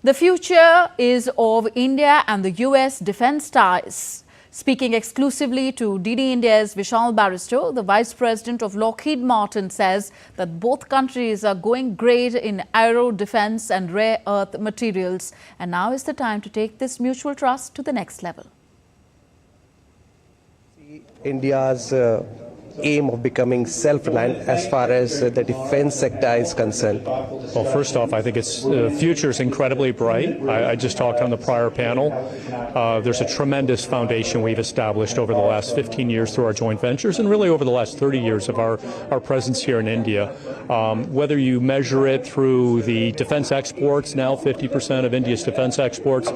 The future is of India and the US defense ties. Speaking exclusively to DD India's Vishal Barrister, the Vice President of Lockheed Martin says that both countries are going great in aero defense and rare earth materials. And now is the time to take this mutual trust to the next level. India's aim of becoming self-reliant as far as the defense sector is concerned? Well, first off, I think its future is incredibly bright. I just talked on the prior panel. There's a tremendous foundation we've established over the last 15 years through our joint ventures and really over the last 30 years of our presence here in India. Whether you measure it through the defense exports, now 50% of India's defense exports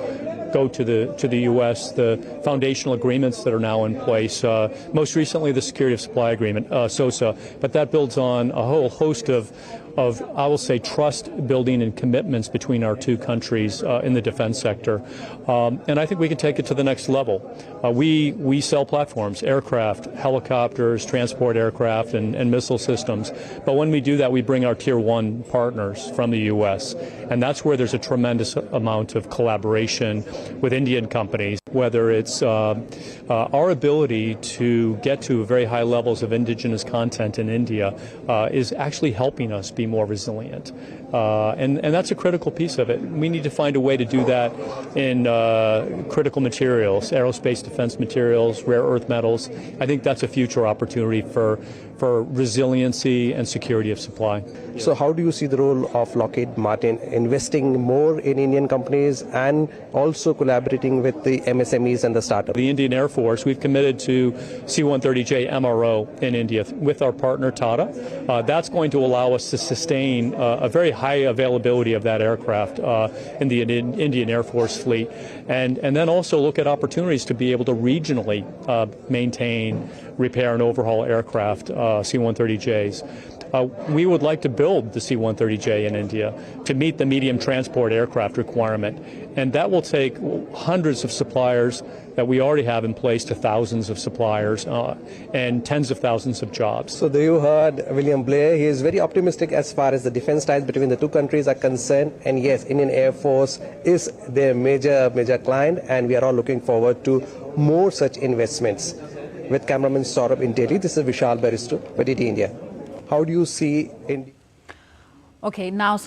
go to the U.S., the foundational agreements that are now in place, most recently the Security of Supply Agreement, SOSA, but that builds on a whole host of I will say, trust building and commitments between our two countries in the defense sector. And I think we can take it to the next level. We sell platforms, aircraft, helicopters, transport aircraft, and missile systems. But when we do that, we bring our Tier 1 partners from the U.S. And that's where there's a tremendous amount of collaboration with Indian companies, whether it's our ability to get to very high levels of indigenous content in India is actually helping us be more resilient. And that's a critical piece of it. We need to find a way to do that in critical materials, aerospace defense materials, rare earth metals. I think that's a future opportunity for resiliency and security of supply. So how do you see the role of Lockheed Martin investing more in Indian companies and also collaborating with the MSMEs and the startups? The Indian Air Force, we've committed to C-130J MRO in India with our partner Tata. That's going to allow us to sustain a very high availability of that aircraft in the Indian Air Force fleet, and then also look at opportunities to be able to regionally maintain, repair, and overhaul aircraft, C-130Js. We would like to build the C-130J in India to meet the medium transport aircraft requirement, and that will take hundreds of suppliers that we already have in place to thousands of suppliers and tens of thousands of jobs. So there you heard William Blaire. He is very optimistic as far as the defense ties between the two countries are concerned, and yes, Indian Air Force is their major client, and we are all looking forward to more such investments. With cameraman Saurabh in Delhi, this is Vishal Barrister for DD India. How do you see India? Okay, now